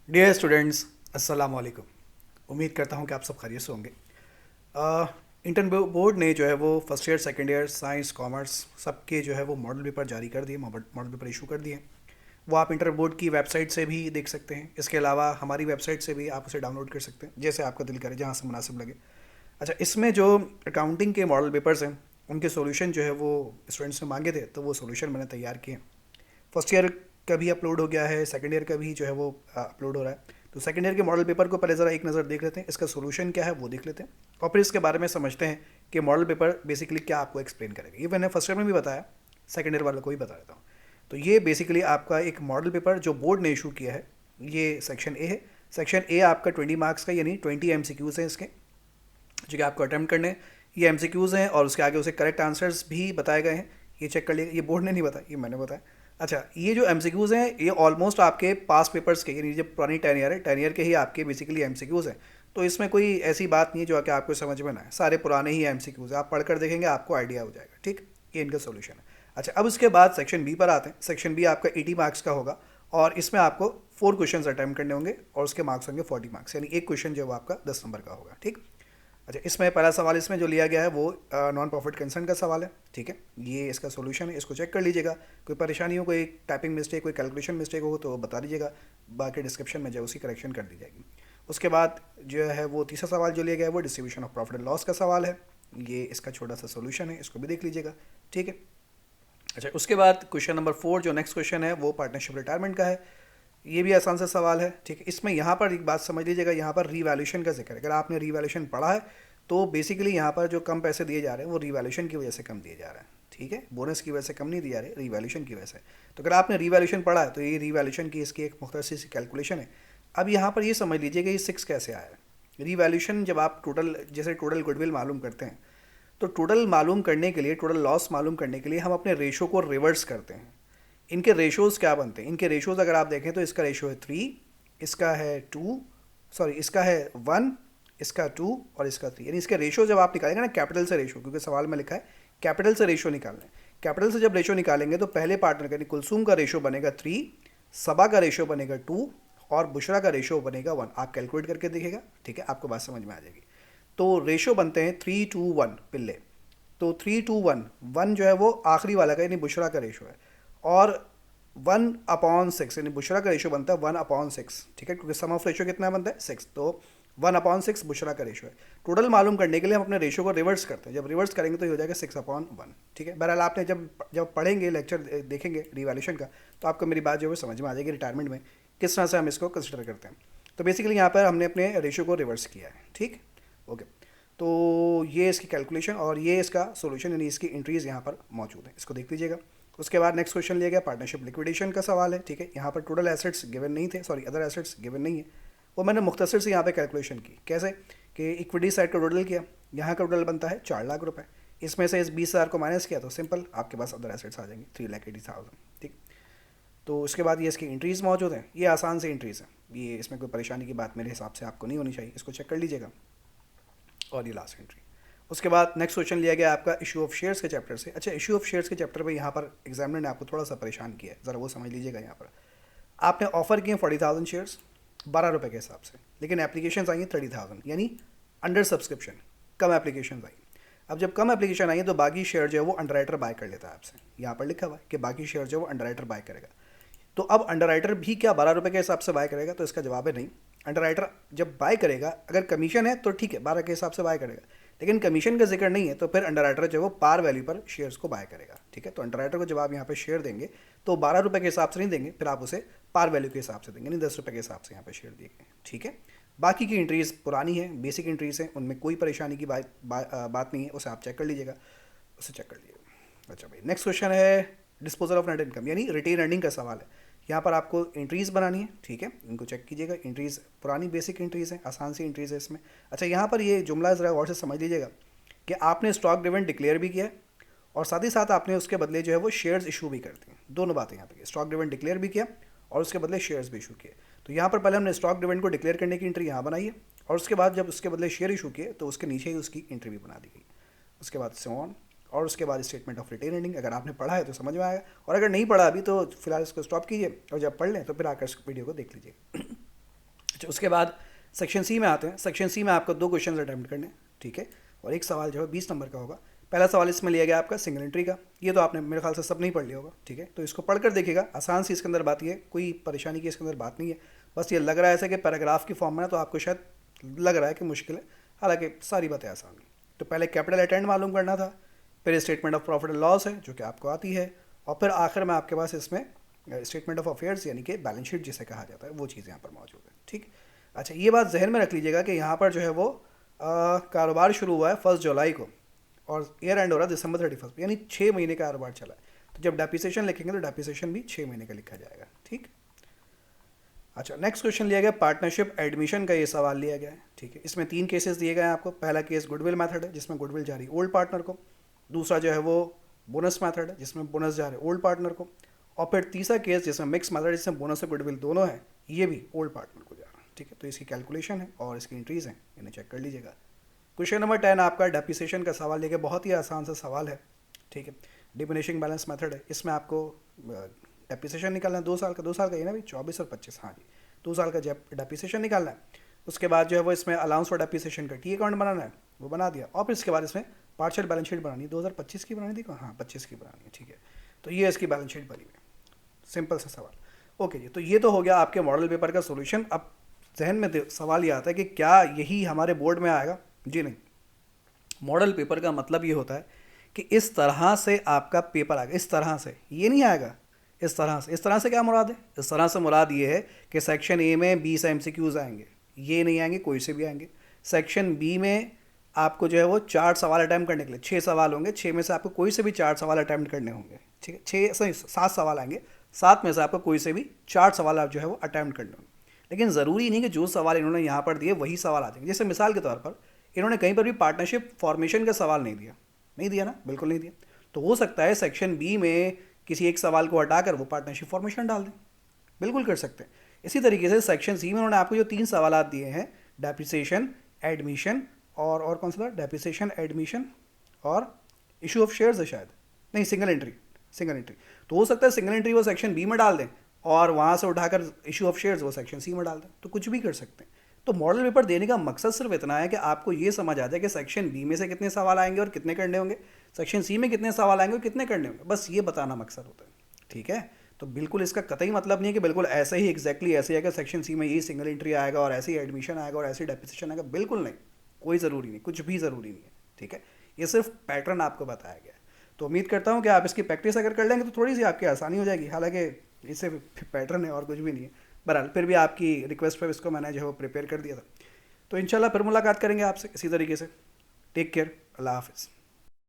Dear students, अस्सलाम वालेकुम। उम्मीद करता हूँ कि आप सब खैरियत से होंगे। इंटर बोर्ड ने जो है वो first year second year science commerce सबके जो है वो मॉडल पेपर जारी कर दिए, मॉडल पेपर इशू कर दिए। वो आप इंटर बोर्ड की वेबसाइट से भी देख सकते हैं। इसके अलावा हमारी वेबसाइट से भी आप उसे डाउनलोड कर सकते हैं, जैसे आपका दिल करे, जहाँ से मुनासिब लगे। अच्छा, इसमें जो अकाउंटिंग के मॉडल पेपर्स हैं उनके सॉल्यूशन जो है वो स्टूडेंट्स ने मांगे थे, तो वो सॉल्यूशन मैंने तैयार किए। फर्स्ट ईयर का भी अपलोड हो गया है, सेकंड ईयर का भी जो है वो अपलोड हो रहा है। तो सेकंड ईयर के मॉडल पेपर को पहले ज़रा एक नज़र देख लेते हैं, इसका सोल्यूशन क्या है वो देख लेते हैं, और फिर इसके बारे में समझते हैं कि मॉडल पेपर बेसिकली क्या आपको एक्सप्लेन करेगा। ये मैंने फर्स्ट ईयर में भी बताया, सेकंड ईयर वालों को भी बता देता हूँ। तो ये बेसिकली आपका एक मॉडल पेपर जो बोर्ड ने इशू किया है, ये सेक्शन ए है। सेक्शन ए आपका 20 मार्क्स का, यानी 20 MCQs हैं इसके, जो कि आपको अटैम्प्ट करने हैं। ये MCQs हैं और उसके आगे उसे करेक्ट आंसर्स भी बताए गए हैं। ये चेक कर लिएगा, ये बोर्ड ने नहीं बताया, ये मैंने बताया। अच्छा, ये जो MCQs हैं ये ऑलमोस्ट आपके पास पेपर्स के, यानी जो पुरानी 10 ईयर है, 10 ईयर के ही आपके बेसिकली MCQs हैं। तो इसमें कोई ऐसी बात नहीं है जो आके आपको समझ में ना आए, सारे पुराने ही MCQs हैं। आप पढ़कर देखेंगे आपको आइडिया हो जाएगा। ठीक, ये इनका सोल्यूशन है। अच्छा, अब उसके बाद सेक्शन बी पर आते हैं। सेक्शन बी आपका 80 मार्क्स का होगा, और इसमें आपको 4 क्वेश्चन अटैम्प्ट करने होंगे, और उसके मार्क्स होंगे 40 मार्क्स, यानी एक क्वेश्चन जो है वो आपका 10 नंबर का होगा। ठीक। अच्छा, इसमें पहला सवाल इसमें जो लिया गया है वो नॉन प्रॉफिट कंसर्न का सवाल है। ठीक है, ये इसका सॉल्यूशन है, इसको चेक कर लीजिएगा। कोई परेशानी हो, कोई टाइपिंग मिस्टेक, कोई कैलकुलेशन मिस्टेक हो तो बता दीजिएगा, बाकी डिस्क्रिप्शन में जो उसी करेक्शन कर दी जाएगी। उसके बाद जो है वो तीसरा सवाल जो लिया गया है वो distribution of profit and loss का सवाल है। ये इसका छोटा सा सोल्यूशन है, इसको भी देख लीजिएगा। ठीक है। अच्छा, उसके बाद क्वेश्चन नंबर 4 जो नेक्स्ट क्वेश्चन है वो पार्टनरशिप रिटायरमेंट का है। ये भी आसान सा सवाल है। ठीक है, इसमें यहाँ पर एक बात समझ लीजिएगा, यहाँ पर रीवैल्यूशन का जिक्र है। अगर आपने रीवैल्यूशन पढ़ा है तो बेसिकली यहाँ पर जो कम पैसे दिए जा रहे हैं वो रीवैल्यूशन की वजह से कम दिए जा रहे हैं। ठीक है, बोनस की वजह से कम नहीं दिए जा रहे, रीवैल्यूशन की वजह से। तो अगर आपने रीवैल्यूशन पढ़ा है तो ये रीवैल्यूशन की इसकी एक मुख्तसर सी कैलकुलेशन है। अब यहाँ पर ये समझ लीजिए कि ये 6 कैसे आया है। रीवैल्यूशन जब आप टोटल, जैसे टोटल गुडविल मालूम करते हैं, तो टोटल मालूम करने के लिए, टोटल लॉस मालूम करने के लिए हम अपने रेशो को रिवर्स करते हैं। इनके रेशोज़ क्या बनते हैं? इनके रेशोज़ अगर आप देखें तो इसका रेशो है 3, इसका है 2, सॉरी इसका है 1, इसका 2 और इसका 3। यानी इसके रेशो जब आप निकालेंगे ना कैपिटल से रेशो, क्योंकि सवाल में लिखा है कैपिटल से रेशो निकालना है। कैपिटल से जब रेशो निकालेंगे तो पहले पार्टनर का यानी कुलसूम का रेशो बनेगा 3, सबा का रेशो बनेगा 2 और बुशरा का रेशो बनेगा 1। आप कैलकुलेट करके देखिएगा, ठीक है, आपको बात समझ में आ जाएगी। तो रेशो बनते हैं 3:1 पिल्ले। तो 3:1, 1 जो है वो आखिरी वाला का यानी बुशरा का रेशो है, और 1/6 यानी बुशरा का रेशो बनता है 1/6। ठीक है, क्योंकि सम ऑफ रेशो कितना बनता है 6, तो 1/6 बुशरा का रेशो है। टोटल मालूम करने के लिए हम अपने रेशो को रिवर्स करते हैं। जब रिवर्स करेंगे तो ये हो जाएगा 6/1। ठीक है, बहरहाल आपने जब जब पढ़ेंगे, लेक्चर देखेंगे रिवैल्यूशन का, तो आपको मेरी बात जो है समझ में आ जाएगी रिटायरमेंट में किस तरह से हम इसको कंसिडर करते हैं। तो बेसिकली यहाँ पर हमने अपने रेशो को रिवर्स किया है। ठीक, ओके। तो ये इसकी कैलकुलेशन और ये इसका सॉल्यूशन, यानी इसकी एंट्रीज यहाँ पर मौजूद है, इसको देख लीजिएगा। उसके बाद नेक्स्ट क्वेश्चन लिया गया पार्टनरशिप लिक्विडेशन का सवाल है। ठीक है, यहाँ पर टोटल एसेट्स गिवन नहीं थे, सॉरी अदर एसेट्स गिवन नहीं है, वो मैंने मुख्तसर से यहाँ पे कैलकुलेशन की। कैसे कि इक्विटी साइड का टोटल किया, यहाँ का टोटल बनता है 4 लाख रुपये, इसमें से इस 20,000 को माइनस किया तो सिंपल आपके पास अदर एसेट्स आ जाएंगे 3,80,000। ठीक, तो उसके बाद ये इसकी एंट्रीज मौजूद हैं, ये आसान से एंट्रीज हैं, ये इसमें कोई परेशानी की बात मेरे हिसाब से आपको नहीं होनी चाहिए, इसको चेक कर लीजिएगा। और ये लास्ट एंट्री। उसके बाद नेक्स्ट क्वेश्चन लिया गया आपका इशू ऑफ शेयर्स के चैप्टर से। अच्छा, इशू ऑफ शेयर्स के चैप्टर में यहाँ पर एग्जामिनर ने आपको थोड़ा सा परेशान किया है, ज़रा वो समझ लीजिएगा। यहाँ पर आपने ऑफर किए 40,000 शेयर्स 12 रुपये के हिसाब से, लेकिन एप्लीकेशन आई हैं 30,000, यानी अंडर सब्सक्रिप्शन, कम एप्लीकेशन आई। अब जब कम एप्लीकेशन आई है तो बाकी शेयर जो है वो अंडर बाय कर लेता है आपसे, यहाँ पर लिखा हुआ है कि बाकी शेयर जो है वो अंडर बाय करेगा। तो अब अंडर भी क्या 12 रुपये के हिसाब से बाय करेगा? तो इसका जवाब है नहीं। अंडर जब बाय करेगा, अगर कमीशन है तो ठीक है 12 के हिसाब से बाय करेगा, लेकिन कमीशन का जिक्र नहीं है तो फिर अंडर जो है वो पार वैल्यू पर शेयर्स को बाय करेगा। ठीक है, तो अंडर को जब आप यहाँ पे शेयर देंगे तो 12 रुपये के हिसाब से नहीं देंगे, फिर आप उसे पार वैल्यू के हिसाब से देंगे, नहीं 10 रुपये के हिसाब से यहाँ पे शेयर दिए गए। ठीक है, बाकी की एंट्रीज पुरानी है, बेसिक एंट्रीज हैं, उनमें कोई परेशानी की बात नहीं है, उसे आप चेक कर लीजिएगा, उसे चेक कर लीजिएगा। अच्छा भाई, नेक्स्ट क्वेश्चन है डिस्पोजल ऑफ नेट इनकम, यानी रिटेन अर्निंग का सवाल है। यहाँ पर आपको एंट्रीज़ बनानी है। ठीक है, इनको चेक कीजिएगा, एंट्रीज़ पुरानी बेसिक एंट्रीज़ हैं, आसान सी एंट्रीज़ है इसमें। अच्छा, यहाँ पर ये जुमला ज़रा गौर से समझ लीजिएगा कि आपने स्टॉक डिविडेंड डिक्लेयर भी किया और साथ ही साथ आपने उसके बदले जो है वो शेयर्स इशू भी कर दी। दोनों बातें यहाँ पे, स्टॉक डिविडेंड डिक्लेयर भी किया और उसके बदले शेयर्स भी इशू किए। तो यहाँ पर पहले हमने स्टॉक डिविडेंड को डिक्लेयर करने की एंट्री यहाँ बनाई है, और उसके बाद जब उसके बदले शेयर इशू किए तो उसके नीचे ही उसकी एंट्री भी बना दी गई। उसके बाद सो ऑन, और उसके बाद स्टेटमेंट ऑफ रिटेन अर्निंग। अगर आपने पढ़ा है तो समझ में आएगा, और अगर नहीं पढ़ा अभी तो फिलहाल इसको स्टॉप कीजिए, और जब पढ़ लें तो फिर आकर इस वीडियो को देख लीजिए। अच्छा, उसके बाद सेक्शन सी में आते हैं। सेक्शन सी में आपको 2 क्वेश्चन अटैम्प्ट करने हैं, ठीक है, और एक सवाल जो है 20 नंबर का होगा। पहला सवाल इसमें लिया गया आपका सिंगल एंट्री का। ये तो आपने मेरे ख्याल से सब नहीं पढ़ लिया होगा, ठीक है, तो इसको पढ़कर देखिएगा। आसान सी इसके अंदर बात ये है, कोई परेशानी की इसके अंदर बात नहीं है। बस ये लग रहा है ऐसा कि पैराग्राफ की फॉर्म में है, तो आपको शायद लग रहा है कि मुश्किल है, हालांकि सारी बातें आसान हैं। तो पहले कैपिटल अटेंड मालूम करना था, फिर statement of profit and loss है जो कि आपको आती है, और फिर आखिर में आपके पास इसमें स्टेटमेंट ऑफ अफेयर्स यानी कि बैलेंस शीट जिसे कहा जाता है, वो चीज़ यहाँ पर मौजूद है, ठीक। अच्छा, ये बात जहन में रख लीजिएगा कि यहाँ पर जो है वो कारोबार शुरू हुआ है 1 जुलाई को और ईयर एंड हो रहा है December 31, यानी 6 महीने का कारोबार चला है। तो जब डेप्रिसिएशन लिखेंगे तो डेप्रिसिएशन भी 6 महीने का लिखा जाएगा, ठीक। अच्छा, नेक्स्ट क्वेश्चन लिया गया पार्टनरशिप एडमिशन का, ये सवाल लिया गया है, ठीक है। इसमें 3 केसेस दिए गए हैं आपको। पहला केस गुडविल मेथड है जिसमें गुडविल जा रही है ओल्ड पार्टनर को, दूसरा जो है वो बोनस मेथड है जिसमें बोनस जा रहे हैं ओल्ड पार्टनर को, और फिर तीसरा केस जिसमें मिक्स मेथड है जिसमें बोनस और गुडविल दोनों है, ये भी ओल्ड पार्टनर को जा रहा है, ठीक है। तो इसकी कैलकुलेशन है और इसकी एंट्रीज हैं, इन्हें चेक कर लीजिएगा। क्वेश्चन नंबर 10 आपका डेप्रिसिएशन का सवाल लेके, बहुत ही आसान सा सवाल है, ठीक है। डिमिनिशिंग बैलेंस मेथड है, इसमें आपको डेप्रिसिएशन निकालना है 2 साल का, 2 साल का ये ना भाई 24 और 25, हाँ जी, 2 साल का डेप्रिसिएशन निकालना है। उसके बाद जो है वो इसमें अलाउंस फॉर डेप्रिसिएशन का टी अकाउंट बनाना है, वो बना दिया, और फिर इसके बाद इसमें पार्शियल बैलेंस शीट बनानी है। 2025 की बनानी थी, हाँ 25 की बनानी है, ठीक है। तो ये इसकी बैलेंस शीट बनी हुई है, सिंपल सा सवाल। ओके जी, तो ये तो हो गया आपके मॉडल पेपर का सोल्यूशन। अब जहन में सवाल ये आता है कि क्या यही हमारे बोर्ड में आएगा? जी नहीं, मॉडल पेपर का मतलब ये होता है कि इस तरह से आपका पेपर आएगा, इस तरह से, ये नहीं आएगा इस तरह से। इस तरह से क्या मुराद है? इस तरह से मुराद ये है कि सेक्शन ए में 20 MCQs आएंगे, ये नहीं आएंगे, कोई से भी आएंगे। सेक्शन बी में आपको जो है वो 4 सवाल अटैम्प्ट करने के लिए 6 सवाल होंगे, 6 में से आपको कोई से भी 4 सवाल अटैम्प्ट करने होंगे, ठीक है। 7 सवाल आएंगे, 7 में से आपको कोई से भी 4 सवाल आप जो है वो अटैम्प्ट करने होंगे। लेकिन ज़रूरी नहीं कि जो सवाल इन्होंने यहाँ पर दिए वही सवाल आ जाएंगे। जैसे मिसाल के तौर पर इन्होंने कहीं पर भी पार्टनरशिप फॉर्मेशन का सवाल नहीं दिया ना, बिल्कुल नहीं दिया। तो हो सकता है सेक्शन बी में किसी एक सवाल को हटाकर वो पार्टनरशिप फॉर्मेशन डाल दें, बिल्कुल कर सकते हैं। इसी तरीके से सेक्शन सी में उन्होंने आपको जो 3 सवाल दिए हैं, डेप्रिसिएशन, एडमिशन और कौन सा था? डेप्रिसिएशन, एडमिशन और इशू ऑफ शेयर्स है शायद, नहीं सिंगल एंट्री। तो हो सकता है सिंगल एंट्री वो सेक्शन बी में डाल दें और वहाँ से उठाकर इशू ऑफ शेयर्स वो सेक्शन सी में डाल दें, तो कुछ भी कर सकते हैं। तो मॉडल पेपर देने का मकसद सिर्फ इतना है कि आपको ये समझ आ जाए कि सेक्शन बी में से कितने सवाल आएंगे और कितने करने होंगे, सेक्शन सी में कितने सवाल आएंगे और कितने करने होंगे, बस ये बताना मकसद होता है, ठीक है। तो बिल्कुल इसका कतई मतलब नहीं है कि बिल्कुल ऐसे ही एग्जैक्टली ऐसे आएगा सेक्शन सी में ये सिंगल एंट्री आएगा और ऐसे ही एडमिशन आएगा और ऐसे ही डेप्रिसिएशन आएगा, बिल्कुल नहीं, कोई ज़रूरी नहीं, कुछ भी ज़रूरी नहीं है, ठीक है। ये सिर्फ पैटर्न आपको बताया गया है। तो उम्मीद करता हूँ कि आप इसकी प्रैक्टिस अगर कर लेंगे तो थोड़ी सी आपकी आसानी हो जाएगी, हालांकि इससे पैटर्न है और कुछ भी नहीं है। बहरहाल फिर भी आपकी रिक्वेस्ट पर इसको मैंने जो है वो प्रिपेयर कर दिया था। तो इंशाल्लाह फिर मुलाकात करेंगे आपसे इसी तरीके से। टेक केयर, अल्लाह हाफिज़।